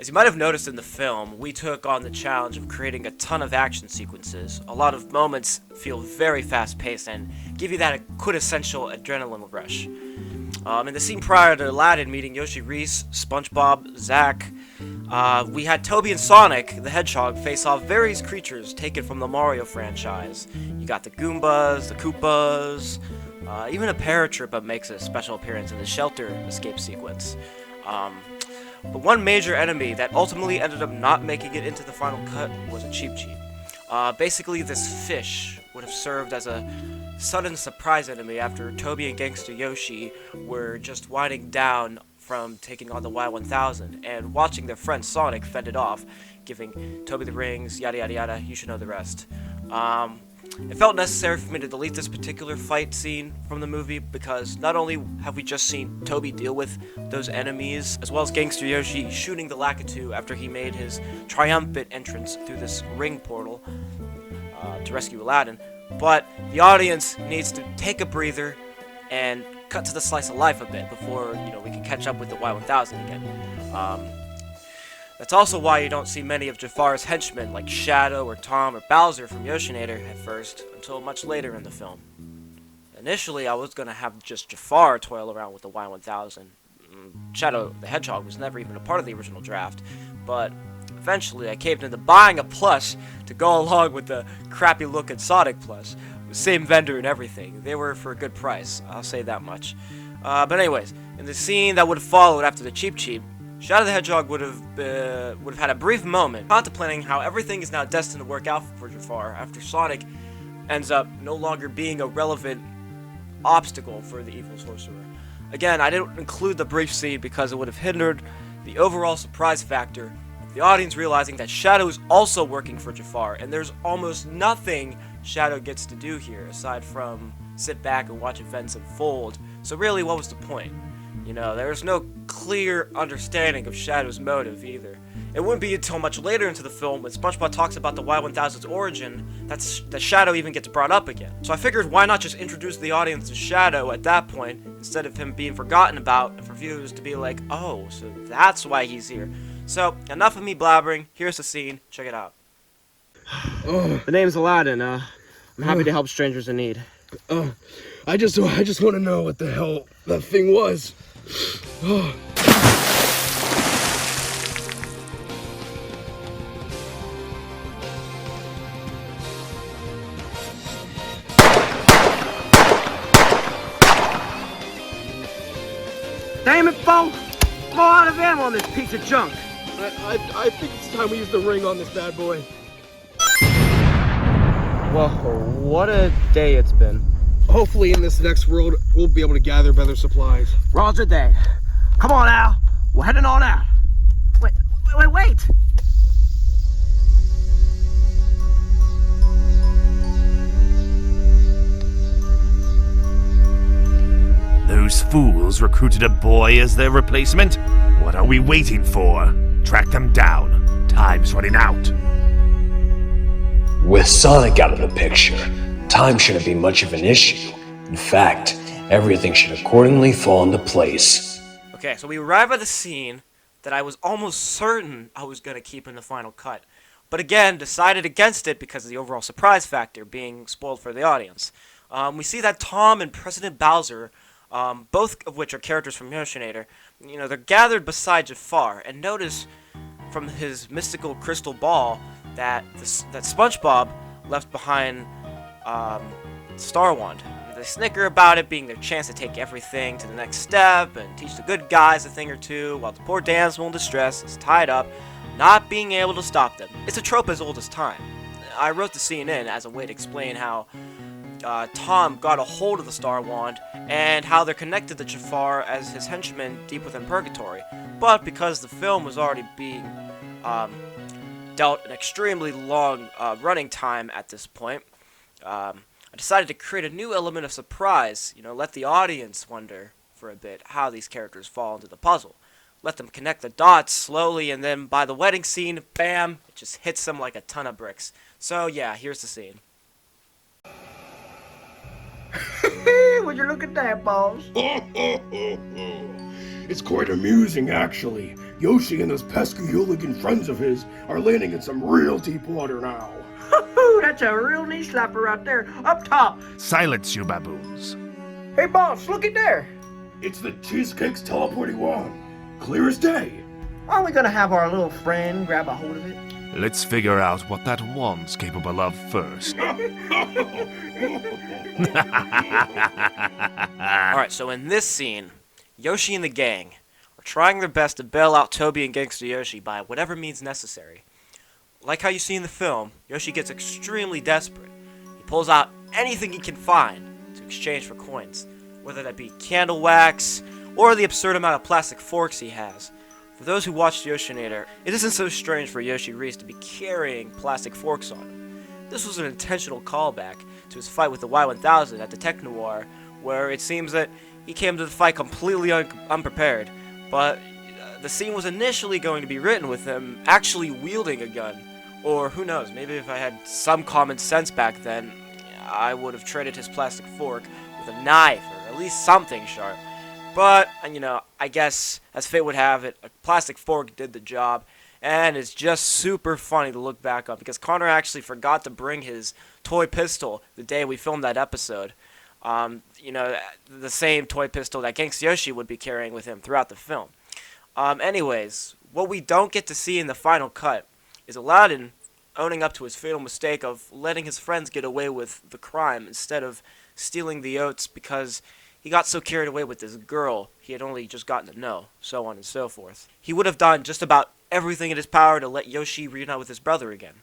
As you might have noticed in the film, we took on the challenge of creating a ton of action sequences. A lot of moments feel very fast-paced and give you that quintessential adrenaline rush. In the scene prior to Aladdin meeting Yoshi-Verse, SpongeBob, Zack, we had Toby and Sonic the Hedgehog face off various creatures taken from the Mario franchise. You got the Goombas, the Koopas, even a Paratroopa makes a special appearance in the shelter escape sequence. But one major enemy that ultimately ended up not making it into the final cut was a Cheep Cheep. Basically, this fish would have served as a sudden surprise enemy after Toby and Gangster Yoshi were just winding down from taking on the Y-1000 and watching their friend Sonic fend it off, giving Toby the rings, yada yada yada, you should know the rest. It felt necessary for me to delete this particular fight scene from the movie because not only have we just seen Toby deal with those enemies, as well as Gangster Yoshi shooting the Lakitu after he made his triumphant entrance through this ring portal to rescue Aladdin, but the audience needs to take a breather and cut to the slice of life a bit before, we can catch up with the Y-1000 again. That's also why you don't see many of Jafar's henchmen like Shadow or Tom or Bowser from Yoshinator at first, until much later in the film. Initially, I was going to have just Jafar toil around with the Y-1000. Shadow the Hedgehog was never even a part of the original draft, but eventually I caved into buying a plush to go along with the crappy-looking Sonic plush. Same vendor and everything. They were for a good price, I'll say that much. But anyways, in the scene that would have followed after the Cheep Cheep, Shadow the Hedgehog would have had a brief moment contemplating how everything is now destined to work out for Jafar after Sonic ends up no longer being a relevant obstacle for the evil sorcerer. Again, I didn't include the brief scene because it would have hindered the overall surprise factor, the audience realizing that Shadow is also working for Jafar, and there's almost nothing Shadow gets to do here aside from sit back and watch events unfold. So really, what was the point? There's no clear understanding of Shadow's motive either. It wouldn't be until much later into the film when SpongeBob talks about the Y-1000's origin that Shadow even gets brought up again. So I figured why not just introduce the audience to Shadow at that point instead of him being forgotten about and for viewers to be like, oh, so that's why he's here. So enough of me blabbering, here's the scene, check it out. The name's Aladdin, I'm happy to help strangers in need. I just want to know what the hell that thing was. Damn it, Bo! Blow out of ammo on this piece of junk! I think it's time we use the ring on this bad boy. Well, what a day it's been. Hopefully in this next world, we'll be able to gather better supplies. Roger that. Come on, Al. We're heading on out. Wait! Those fools recruited a boy as their replacement? What are we waiting for? Track them down. Time's running out. With Sonic out of the picture, time shouldn't be much of an issue. In fact, everything should accordingly fall into place. Okay, so we arrive at the scene that I was almost certain I was going to keep in the final cut, but again, decided against it because of the overall surprise factor being spoiled for the audience. We see that Tom and President Bowser, both of which are characters from Yoshinator, they're gathered beside Jafar, and notice from his mystical crystal ball that SpongeBob left behind Star Wand. They snicker about it being their chance to take everything to the next step and teach the good guys a thing or two, while the poor damsel in distress is tied up, not being able to stop them. It's a trope as old as time. I wrote the scene in as a way to explain how Tom got a hold of the Star Wand and how they're connected to Jafar as his henchmen deep within Purgatory. But because the film was already being dealt an extremely long running time at this point, I decided to create a new element of surprise, let the audience wonder for a bit how these characters fall into the puzzle. Let them connect the dots slowly, and then by the wedding scene, bam, it just hits them like a ton of bricks. So yeah, here's the scene. Would you look at that, boss? It's quite amusing, actually. Yoshi and those pesky hooligan friends of his are landing in some real deep water now. That's a real knee slapper right there, up top. Silence, you baboons. Hey, boss, look at there. It's the Cheesecake's teleporting wand. Clear as day. Aren't we gonna have our little friend grab a hold of it? Let's figure out what that wand's capable of first. Alright, so in this scene, Yoshi and the gang are trying their best to bail out Toby and Gangsta Yoshi by whatever means necessary. Like how you see in the film, Yoshi gets extremely desperate. He pulls out anything he can find to exchange for coins, whether that be candle wax or the absurd amount of plastic forks he has. For those who watched Yoshinator, it isn't so strange for Yoshi-Verse to be carrying plastic forks on him. This was an intentional callback to his fight with the Y-1000 at the Tech Noir, where it seems that he came to the fight completely unprepared, but the scene was initially going to be written with him actually wielding a gun. Or who knows, maybe if I had some common sense back then, I would have traded his plastic fork with a knife or at least something sharp. But, I guess, as fate would have it, a plastic fork did the job, and it's just super funny to look back on, because Connor actually forgot to bring his toy pistol the day we filmed that episode. The same toy pistol that Gangsta Yoshi would be carrying with him throughout the film. Anyways, what we don't get to see in the final cut is Aladdin owning up to his fatal mistake of letting his friends get away with the crime instead of stealing the oats because he got so carried away with this girl he had only just gotten to know, so on and so forth. He would have done just about everything in his power to let Yoshi reunite with his brother again.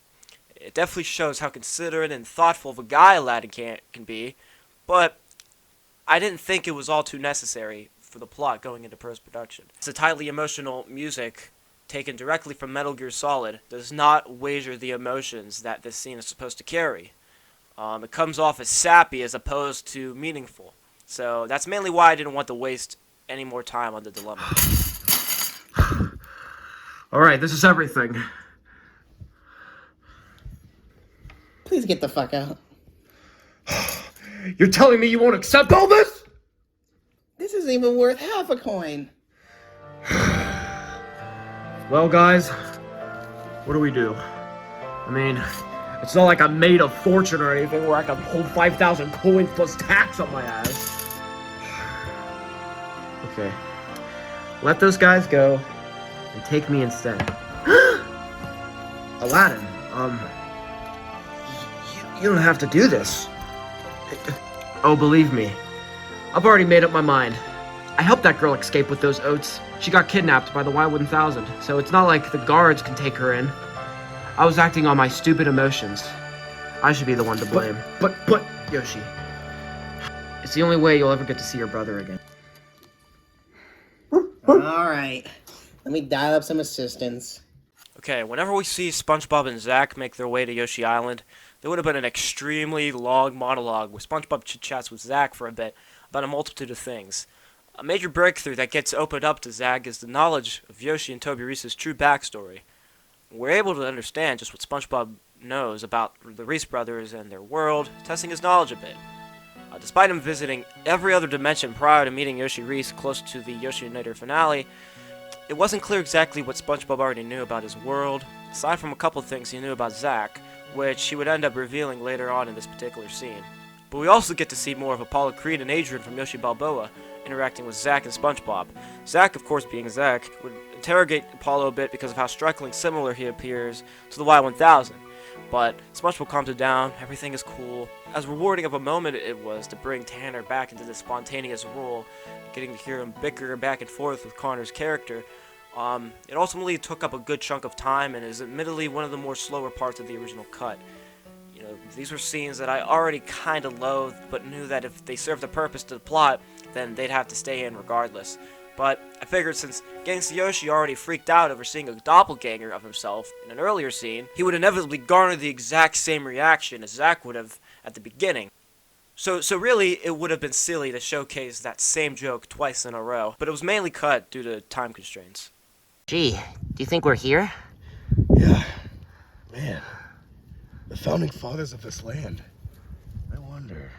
It definitely shows how considerate and thoughtful of a guy Aladdin can be, but I didn't think it was all too necessary for the plot going into post-production. It's a tightly emotional music taken directly from Metal Gear Solid does not wager the emotions that this scene is supposed to carry. It comes off as sappy as opposed to meaningful. So that's mainly why I didn't want to waste any more time on the dilemma. Alright, this is everything. Please get the fuck out. You're telling me you won't accept all this? This isn't even worth half a coin. Well, guys, what do we do? I mean, it's not like I'm made of fortune or anything where I can hold 5,000 coins plus tax on my ass. Okay. Let those guys go and take me instead. Aladdin, you don't have to do this. Oh, believe me, I've already made up my mind. I helped that girl escape with those oats. She got kidnapped by the Y-1000, so it's not like the guards can take her in. I was acting on my stupid emotions. I should be the one to blame. But, Yoshi, it's the only way you'll ever get to see your brother again. Alright, let me dial up some assistance. Okay, whenever we see SpongeBob and Zack make their way to Yoshi Island, there would have been an extremely long monologue where SpongeBob chit-chats with Zack for a bit about a multitude of things. A major breakthrough that gets opened up to Zack is the knowledge of Yoshi and Toby Reese's true backstory. We're able to understand just what SpongeBob knows about the Reese brothers and their world, testing his knowledge a bit. Despite him visiting every other dimension prior to meeting Yoshi-Verse close to the Yoshi-Nator finale, it wasn't clear exactly what SpongeBob already knew about his world, aside from a couple of things he knew about Zack, which he would end up revealing later on in this particular scene. But we also get to see more of Apollo Creed and Adrian from Yoshi Balboa interacting with Zack and SpongeBob. Zack, of course being Zack, would interrogate Apollo a bit because of how strikingly similar he appears to the Y-1000. But SpongeBob calms it down, everything is cool. As rewarding of a moment it was to bring Tanner back into this spontaneous role, getting to hear him bicker back and forth with Connor's character, it ultimately took up a good chunk of time and is admittedly one of the more slower parts of the original cut. These were scenes that I already kind of loathed, but knew that if they served a purpose to the plot, then they'd have to stay in regardless. But I figured since Gangsta Yoshi already freaked out over seeing a doppelganger of himself in an earlier scene, he would inevitably garner the exact same reaction as Zack would have at the beginning. So really, it would have been silly to showcase that same joke twice in a row, but it was mainly cut due to time constraints. Gee, do you think we're here? Yeah. Man. The founding fathers of this land. I wonder.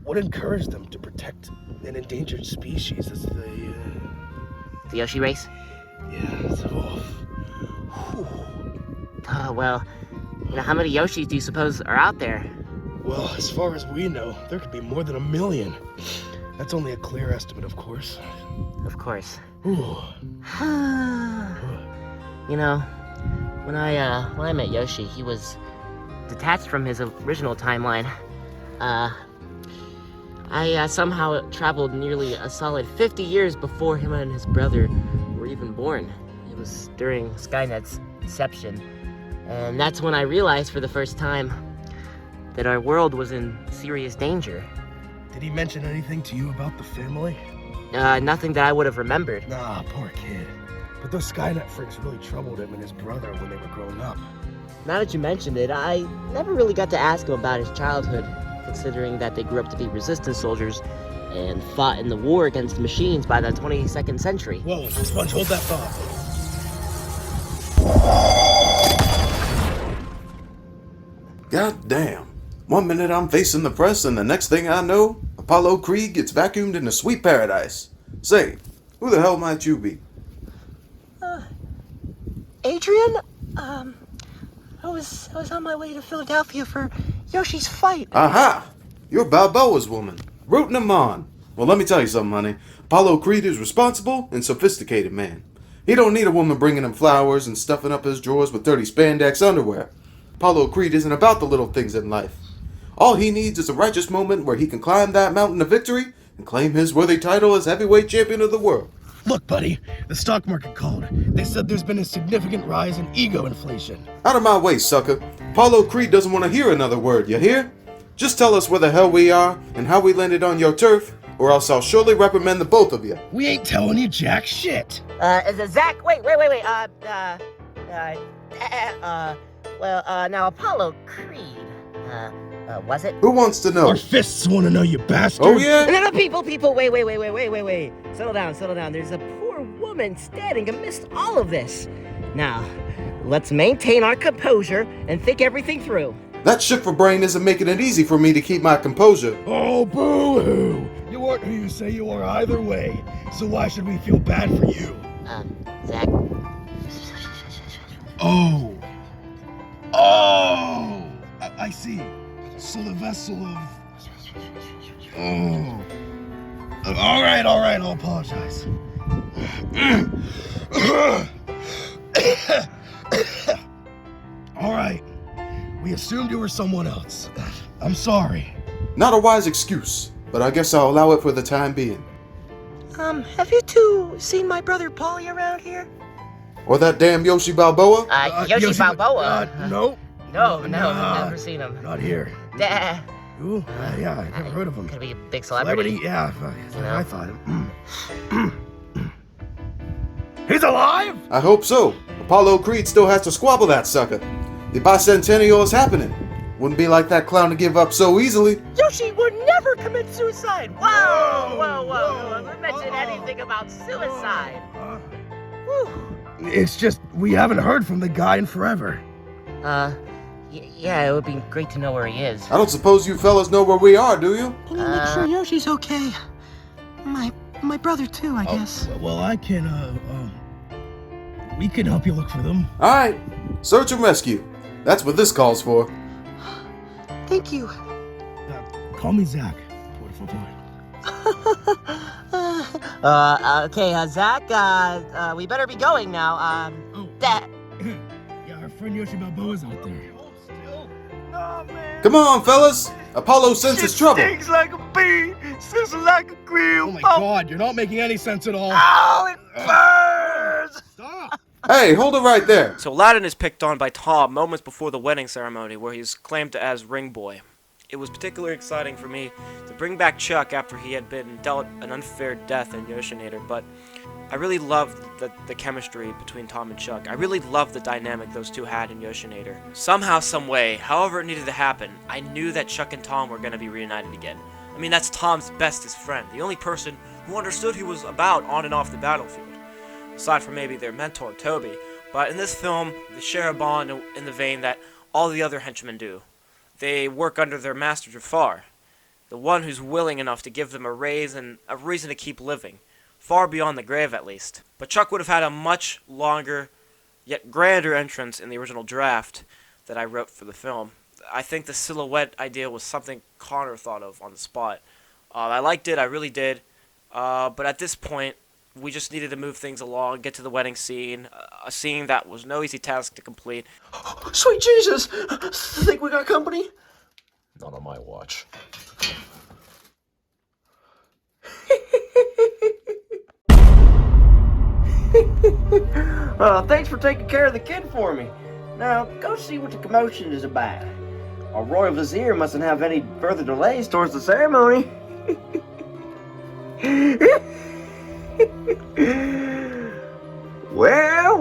What encouraged them to protect an endangered species as they The Yoshi race? Yeah, it's off. Well, how many Yoshis do you suppose are out there? Well, as far as we know, there could be more than 1 million. That's only a clear estimate, of course. Of course. Ooh. When I met Yoshi, he was detached from his original timeline. I somehow traveled nearly a solid 50 years before him and his brother were even born. It was during Skynet's inception. And that's when I realized for the first time that our world was in serious danger. Did he mention anything to you about the family? Nothing that I would have remembered. Nah, poor kid. But those Skynet freaks really troubled him and his brother when they were growing up. Now that you mentioned it, I never really got to ask him about his childhood, considering that they grew up to be resistance soldiers and fought in the war against the machines by the 22nd century. Whoa, Sponge, hold that thought. God damn. One minute I'm facing the press, and the next thing I know, Apollo Creed gets vacuumed into sweet paradise. Say, who the hell might you be? Adrian? I was on my way to Philadelphia for Yoshi's fight. Aha! You're Balboa's woman. Rooting him on. Well, let me tell you something, honey. Apollo Creed is responsible and sophisticated man. He don't need a woman bringing him flowers and stuffing up his drawers with dirty spandex underwear. Apollo Creed isn't about the little things in life. All he needs is a righteous moment where he can climb that mountain of victory and claim his worthy title as heavyweight champion of the world. Look, buddy, the stock market called. They said there's been a significant rise in ego inflation. Out of my way, sucker. Apollo Creed doesn't want to hear another word, you hear? Just tell us where the hell we are and how we landed on your turf, or else I'll surely reprimand the both of you. We ain't telling you jack shit. Zach, wait. Now Apollo Creed, was it? Who wants to know? Our fists want to know, you bastard. Oh, yeah? No, people, wait. Settle down. There's a poor woman standing amidst all of this. Now, let's maintain our composure and think everything through. That shifter brain isn't making it easy for me to keep my composure. Oh, boo-hoo. You aren't who you say you are either way, so why should we feel bad for you? Zach. Oh, I see. So the vessel of... Oh. All right, I'll apologize. All right, we assumed you were someone else. I'm sorry. Not a wise excuse, but I guess I'll allow it for the time being. Have you two seen my brother Polly around here? Or that damn Yoshi Balboa? Yoshi Balboa? Nope. No, never seen him. Not here. Who? Yeah, I've never heard of him. Could be a big celebrity. Yeah, I thought. He's alive? I hope so. Apollo Creed still has to squabble that sucker. The bicentennial is happening. Wouldn't be like that clown to give up so easily. Yoshi would never commit suicide. Whoa. Who mentioned anything about suicide? It's just, we haven't heard from the guy in forever. Yeah, it would be great to know where he is. I don't suppose you fellas know where we are, do you? Can you make sure Yoshi's okay? My brother too, I guess. Well, I can, we can help you look for them. Alright, search and rescue. That's what this calls for. Thank you. Call me Zach. Wonderful boy. Okay, Zach, we better be going now. Yeah, our friend Yoshi Balboa's out there. Come on, fellas. Apollo senses trouble. Stings like a bee, sizzles like a grill. Oh my god, you're not making any sense at all. Ow, it burns! Stop! Hey, hold it right there. So Aladdin is picked on by Tom moments before the wedding ceremony, where he's claimed as ring boy. It was particularly exciting for me to bring back Chuck after he had been dealt an unfair death in Yoshinator, but I really loved the chemistry between Tom and Chuck. I really loved the dynamic those two had in Yoshinator. Somehow, some way, however it needed to happen, I knew that Chuck and Tom were going to be reunited again. I mean, that's Tom's bestest friend, the only person who understood who he was about on and off the battlefield. Aside from maybe their mentor, Toby. But in this film, they share a bond in the vein that all the other henchmen do. They work under their master Jafar, the one who's willing enough to give them a raise and a reason to keep living. far beyond the grave at least. But Chuck would have had a much longer, yet grander entrance in the original draft that I wrote for the film. I think the silhouette idea was something Connor thought of on the spot. I liked it, I really did. But at this point, we just needed to move things along, get to the wedding scene, a scene that was no easy task to complete. Sweet Jesus! Think we got company? Not on my watch. Thanks for taking care of the kid for me. Now, go see what the commotion is about. Our royal vizier mustn't have any further delays towards the ceremony. Well.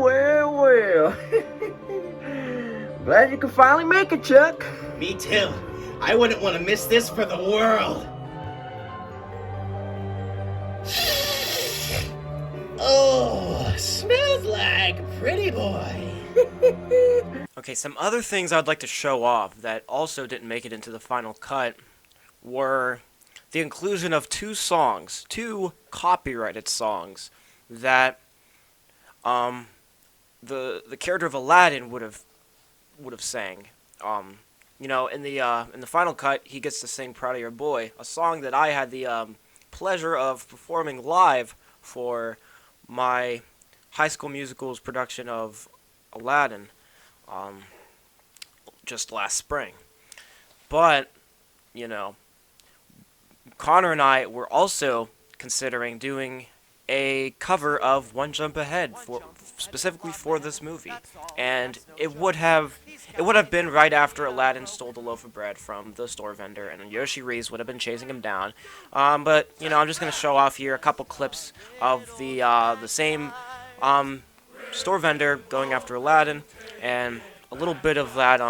Glad you could finally make it, Chuck. Me too. I wouldn't want to miss this for the world. Oh, smells like pretty boy. Okay, some other things I'd like to show off that also didn't make it into the final cut were the inclusion of two copyrighted songs that the character of Aladdin would have sang. In the final cut, he gets to sing "Proud of Your Boy," a song that I had the pleasure of performing live for my High School Musical's production of Aladdin just last spring. But, Connor and I were also considering doing a cover of One Jump Ahead specifically for this movie, and it would have been right after Aladdin stole the loaf of bread from the store vendor, and Yoshi-Verse would have been chasing him down. But I'm just gonna show off here a couple clips of the same store vendor going after Aladdin, and a little bit of that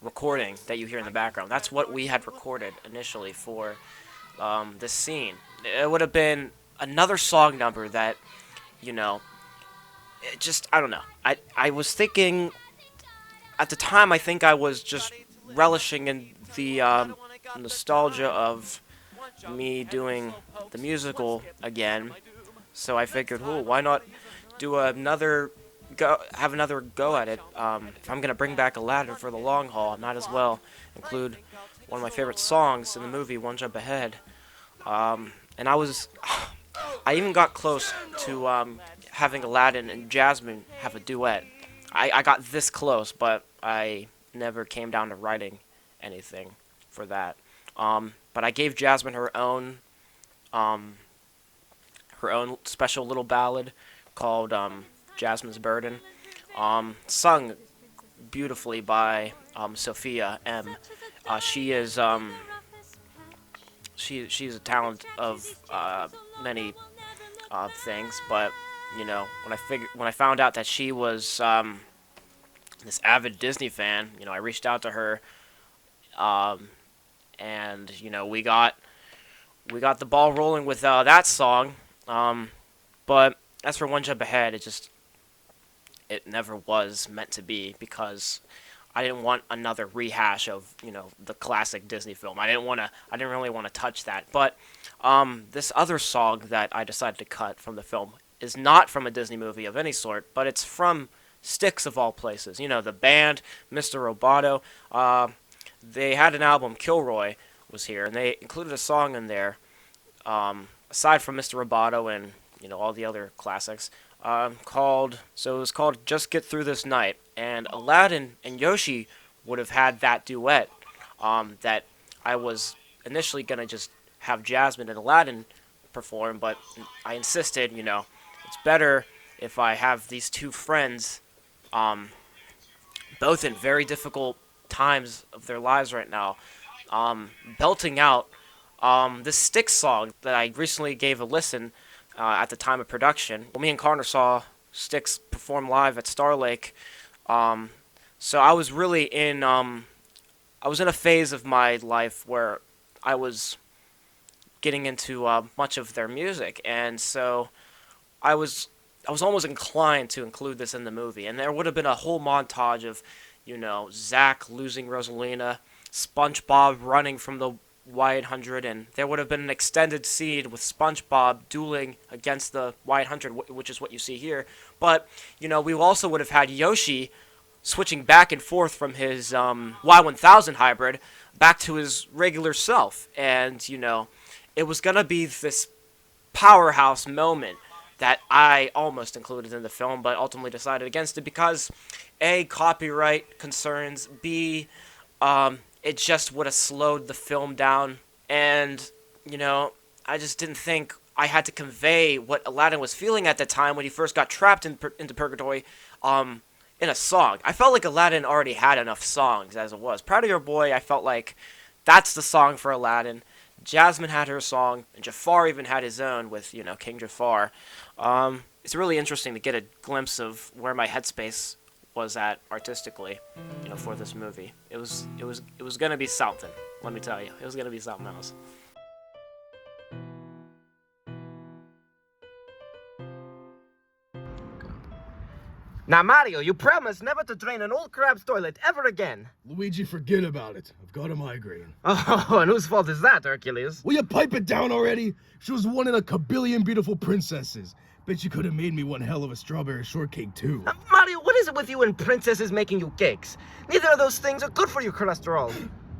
recording that you hear in the background. That's what we had recorded initially for this scene. It would have been another song number that, I don't know. I was thinking, at the time, I think I was just relishing in the nostalgia of me doing the musical again. So I figured, why not do have another go at it? If I'm gonna bring back Aladdin for the long haul, I might as well include one of my favorite songs in the movie, One Jump Ahead. And I even got close to having Aladdin and Jasmine have a duet. I got this close, but I never came down to writing anything for that. But I gave Jasmine her own special little ballad called Jasmine's Burden, sung beautifully by Sophia M. She is she's a talent of many things, but when I found out that she was this avid Disney fan, I reached out to her, and we got the ball rolling with that song. But as for One Jump Ahead, it never was meant to be, because I didn't want another rehash of the classic Disney film. I didn't really want to touch that. But this other song that I decided to cut from the film is not from a Disney movie of any sort, but it's from Styx of all places. The band, Mr. Roboto. They had an album, Kilroy was here, and they included a song in there, aside from Mr. Roboto and all the other classics, it was called Just Get Through This Night. And Aladdin and Yoshi would have had that duet that I was initially going to just have Jasmine and Aladdin perform, but I insisted, it's better if I have these two friends, both in very difficult times of their lives right now, belting out this Styx song that I recently gave a listen at the time of production. Well, me and Connor saw Styx perform live at Star Lake, so I was really in a phase of my life where I was getting into much of their music, and so I was almost inclined to include this in the movie, and there would have been a whole montage of, Zack losing Rosalina, SpongeBob running from the Y800, and there would have been an extended scene with SpongeBob dueling against the Y800, which is what you see here. But, you know, we also would have had Yoshi switching back and forth from his Y1000 hybrid back to his regular self. And, you know, it was going to be this powerhouse moment that I almost included in the film, but ultimately decided against it because, A, copyright concerns, B, it just would have slowed the film down, and, you know, I just didn't think I had to convey what Aladdin was feeling at the time when he first got trapped into purgatory, in a song. I felt like Aladdin already had enough songs as it was. Proud of Your Boy, I felt like that's the song for Aladdin. Jasmine had her song, and Jafar even had his own with, you know, King Jafar. It's really interesting to get a glimpse of where my headspace was at artistically, you know, for this movie. It was gonna be something. Let me tell you, it was gonna be something else. Now, Mario, you promised never to drain an old crab's toilet ever again. Luigi, forget about it. I've got a migraine. Oh, and whose fault is that, Hercules? Will you pipe it down already? She was one in a kabillion beautiful princesses. Bet you could have made me one hell of a strawberry shortcake, too. Mario, what is it with you and princesses making you cakes? Neither of those things are good for your cholesterol.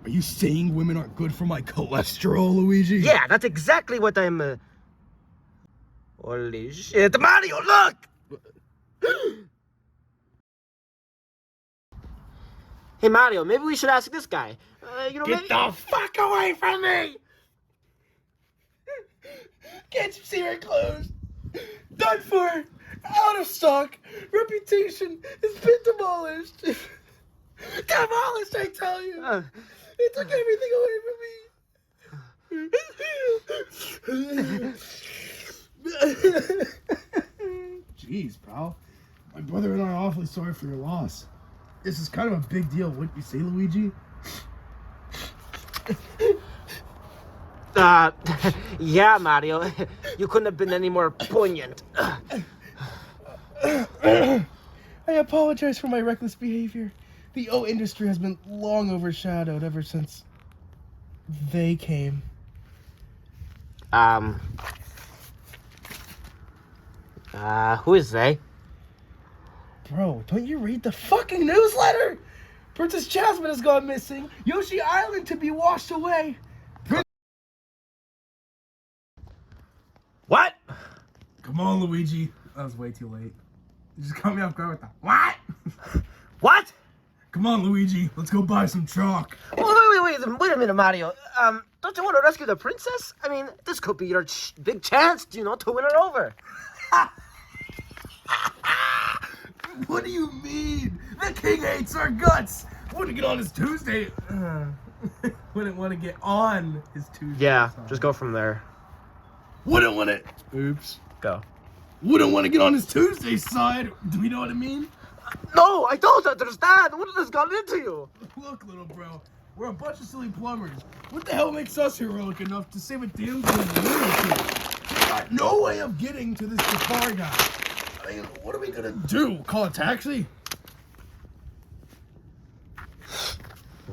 Are you saying women aren't good for my cholesterol, Luigi? Yeah, that's exactly what I'm, Holy shit, Mario, look! Hey, Mario, maybe we should ask this guy. Get the fuck away from me! Can't you see her clothes? Done for! Out of stock! Reputation has been demolished! Demolished, I tell you! It took everything away from me! Jeez, pal. My brother and I are awfully sorry for your loss. This is kind of a big deal, wouldn't you say, Luigi? Yeah, Mario. You couldn't have been any more poignant. I apologize for my reckless behavior. The O industry has been long overshadowed ever since they came. Who is they? Bro, don't you read the fucking newsletter? Princess Jasmine has gone missing. Yoshi Island to be washed away. What? Come on, Luigi. That was way too late. You just caught me off guard with that. What? What? Come on, Luigi. Let's go buy some chalk. Wait a minute, Mario. Don't you want to rescue the princess? I mean, this could be your big chance, you know, to win her over. What do you mean? The king hates our guts. Wouldn't get on his Tuesday. Wouldn't want to get on his Tuesday. Yeah, just go from there. Wouldn't want it. Oops. Go. Wouldn't want to get on his Tuesday side. Do we know what I mean? No, I don't understand. What has gotten into you? Look, little bro. We're a bunch of silly plumbers. What the hell makes us heroic enough to save a damn good lunatic? Got no way of getting to this Jafar guy. I mean, what are we gonna do? Call a taxi?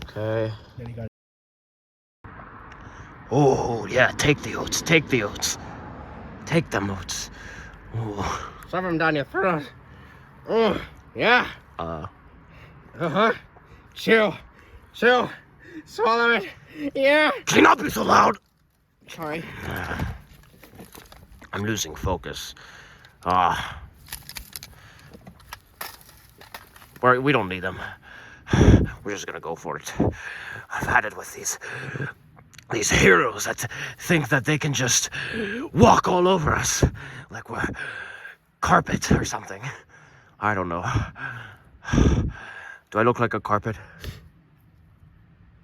Okay. Then he got. Oh, yeah, take the oats. Take the oats. Take them oats. Oh. Shove them down your throat. Oh, yeah. Uh-huh. Chill. Swallow it. Yeah. Clean up, you so loud. Sorry. I'm losing focus. We don't need them. We're just gonna go for it. I've had it with these heroes that think that they can just walk all over us like we're carpet or something. I don't know. Do I look like a carpet?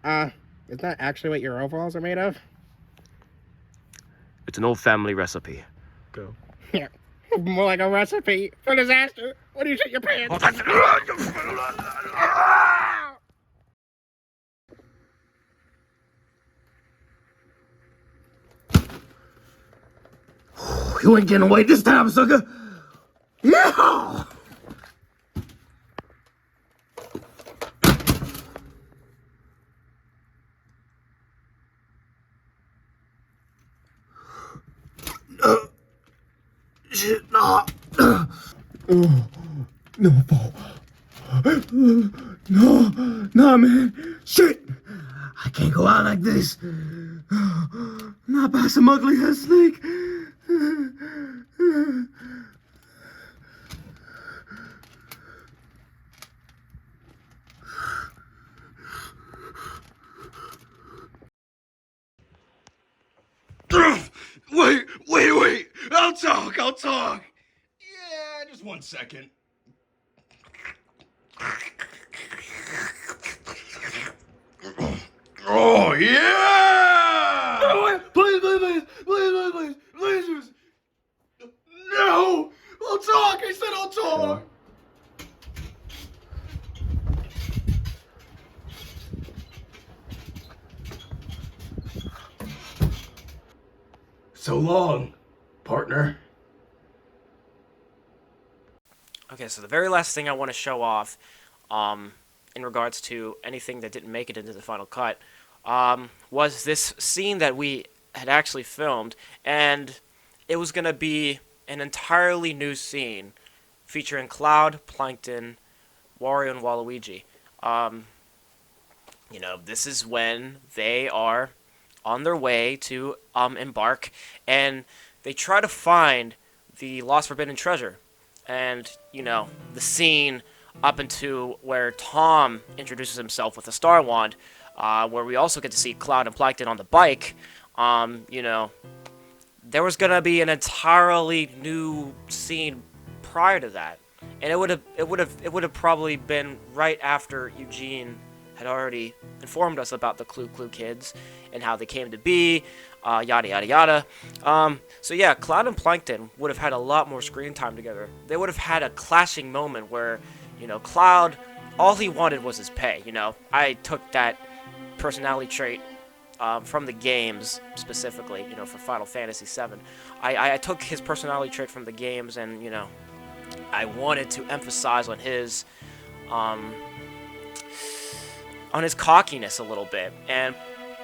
Is that actually what your overalls are made of? It's an old family recipe. Go. Yeah. More like a recipe for disaster. When you shit your pants. You ain't getting away this time, sucker. Yeah. shit, nah. No, Paul. No, no, man. Shit. I can't go out like this. Not by some ugly ass snake. Wait. I'll talk. Yeah, just 1 second. Oh, yeah! Please. No! I'll talk! I said I'll talk! So long, partner. Okay, so the very last thing I want to show off, in regards to anything that didn't make it into the final cut, was this scene that we had actually filmed, and it was going to be an entirely new scene featuring Cloud, Plankton, Wario, and Waluigi. This is when they are on their way to embark, and they try to find the lost forbidden treasure. And, the scene up into where Tom introduces himself with a star wand, where we also get to see Cloud and Plankton on the bike, there was going to be an entirely new scene prior to that. And it would have probably been right after Eugene had already informed us about the Clue kids and how they came to be, yada yada yada. So yeah, Cloud and Plankton would have had a lot more screen time together. They would have had a clashing moment where, Cloud, all he wanted was his pay. I took that personality trait from the games specifically, for Final Fantasy VII. I took his personality trait from the games, and I wanted to emphasize on his cockiness a little bit, and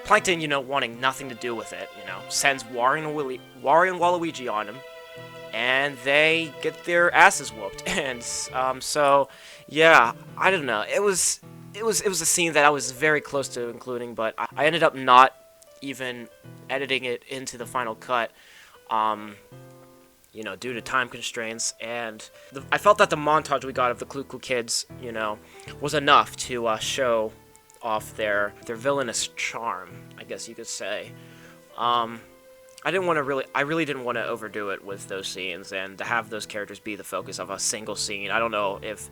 Plankton, wanting nothing to do with it, sends Wario and Waluigi on him, and they get their asses whooped. And so yeah, I don't know. It was a scene that I was very close to including, but I ended up not even editing it into the final cut, due to time constraints, and I felt that the montage we got of the Clue kids, was enough to show off their villainous charm, I guess you could say. I really didn't want to overdo it with those scenes, and to have those characters be the focus of a single scene. I don't know if,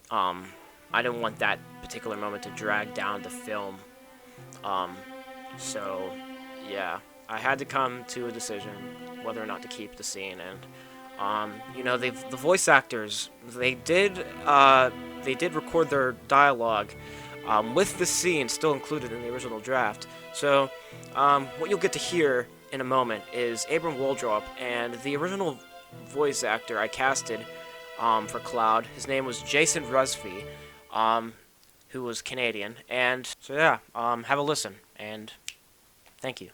I didn't want that particular moment to drag down the film. So, yeah, I had to come to a decision whether or not to keep the scene, and, the voice actors, they did record their dialogue, with the scene still included in the original draft. So, what you'll get to hear in a moment is Abram Waldrop, and the original voice actor I casted for Cloud, his name was Jason Rusby, who was Canadian. And so yeah, have a listen, and thank you.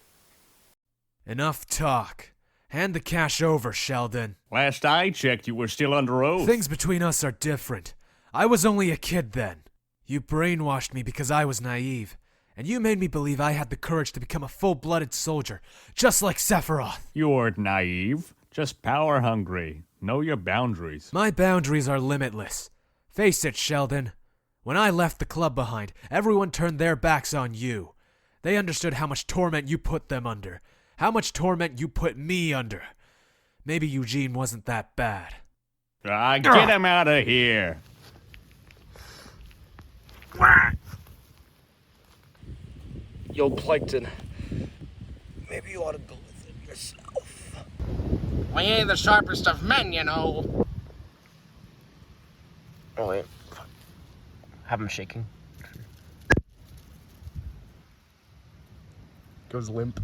Enough talk. Hand the cash over, Sheldon. Last I checked, you were still under oath. Things between us are different. I was only a kid then. You brainwashed me because I was naive, and you made me believe I had the courage to become a full-blooded soldier, just like Sephiroth. You weren't naive, just power-hungry. Know your boundaries. My boundaries are limitless. Face it, Sheldon. When I left the club behind, everyone turned their backs on you. They understood how much torment you put them under, how much torment you put me under. Maybe Eugene wasn't that bad. Get him out of here. Yo, Plankton, maybe you ought to go with him yourself. We ain't the sharpest of men, you know. Oh, wait. Have him shaking. Goes limp.